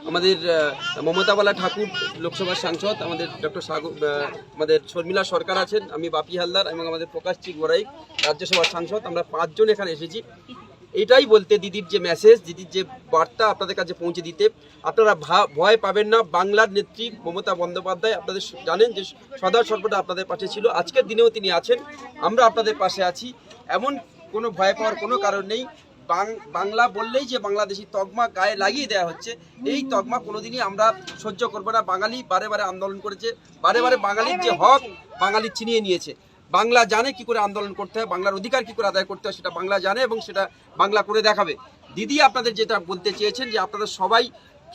আমাদের মমতাবালা ঠাকুর লোকসভার সাংসদ, আমাদের ডক্টর আমাদের শর্মিলা সরকার আছেন, আমি বাপি হালদার এবং আমাদের প্রকাশ চিক বড়াই রাজ্যসভার সাংসদ, আমরা 5 জন এখানে এসেছি এটাই বলতে, দিদির যে মেসেজ, দিদির যে বার্তা আপনাদের কাছে পৌঁছে দিতে। আপনারা ভয় পাবেন না। বাংলার নেত্রী মমতা বন্দ্যোপাধ্যায় আপনাদের জানেন যে সদা সর্বদা আপনাদের পাশে ছিল, আজকের দিনেও তিনি আছেন, আমরা আপনাদের পাশে আছি। এমন কোনো ভয় পাওয়ার কোনো কারণ নেই। বাংলা বললেই যে বাংলাদেশি তকমা গায়ে লাগিয়ে দেওয়া হচ্ছে, এই তকমা কোনোদিনই আমরা সহ্য করবো না। বাঙালি বারে বারে আন্দোলন করেছে, বারে বারে বাঙালির যে হক বাঙালি ছিনিয়ে নিয়েছে। বাংলা জানে কি করে আন্দোলন করতে হয়, বাংলার অধিকার কি করে আদায় করতে হয় সেটা বাংলা জানে এবং সেটা বাংলা করে দেখাবে। দিদি আপনাদের যেটা বলতে চেয়েছেন যে আপনারা সবাই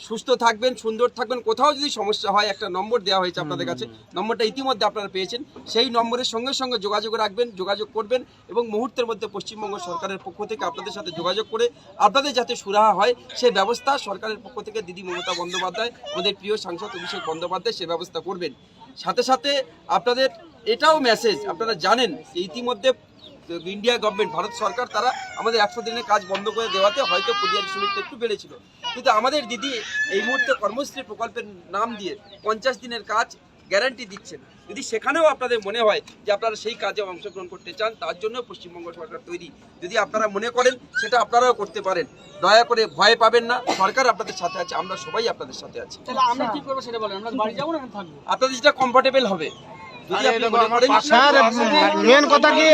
সুস্থ থাকবেন, সুন্দর থাকবেন, কোথাও যদি সমস্যা হয় একটা নম্বর দেওয়া হয়েছে আপনাদের কাছে, নম্বরটা ইতিমধ্যে আপনারা পেয়েছেন, সেই নম্বরের সঙ্গে সঙ্গে যোগাযোগ রাখবেন, যোগাযোগ করবেন এবং মুহূর্তের মধ্যে পশ্চিমবঙ্গ সরকারের পক্ষ থেকে আপনাদের সাথে যোগাযোগ করে আপনাদের যাতে সুরাহা হয় সেই ব্যবস্থা সরকারের পক্ষ থেকে দিদি মমতা বন্দ্যোপাধ্যায়, আমাদের প্রিয় সাংসদ অভিষেক বন্দ্যোপাধ্যায় সে ব্যবস্থা করবেন। সাথে সাথে আপনাদের এটাও মেসেজ, আপনারা জানেন যে ইতিমধ্যে ইন্ডিয়া গভর্নমেন্ট, ভারত সরকার, তারা আমাদের 100 দিনের কাজ বন্ধ করে দেওয়াতে হয়তো পরিযায়ী শ্রমিকটা একটু বেড়েছিল, কিন্তু আমাদের দিদি এই মুহূর্তে কর্মশ্রী প্রকল্পের নাম দিয়ে 50 দিনের কাজ গ্যারান্টি দিচ্ছেন। যদি সেখানেও আপনাদের মনে হয় যে আপনারা সেই কাজে অংশগ্রহণ করতে চান, তার জন্য পশ্চিমবঙ্গ সরকার তৈরি। যদি আপনারা মনে করেন সেটা আপনারাও করতে পারেন। দয়া করে ভয় পাবেন না, সরকার আপনাদের সাথে আছে, আমরা সবাই আপনাদের সাথে আছি। আমরা কি করবো সেটা বলেন, আমরা বাড়ি যাবো না থাকবো? আপনাদের যেটা কমফোর্টেবল হবে, যদি আপনি মনে করেন। মেন কথা কি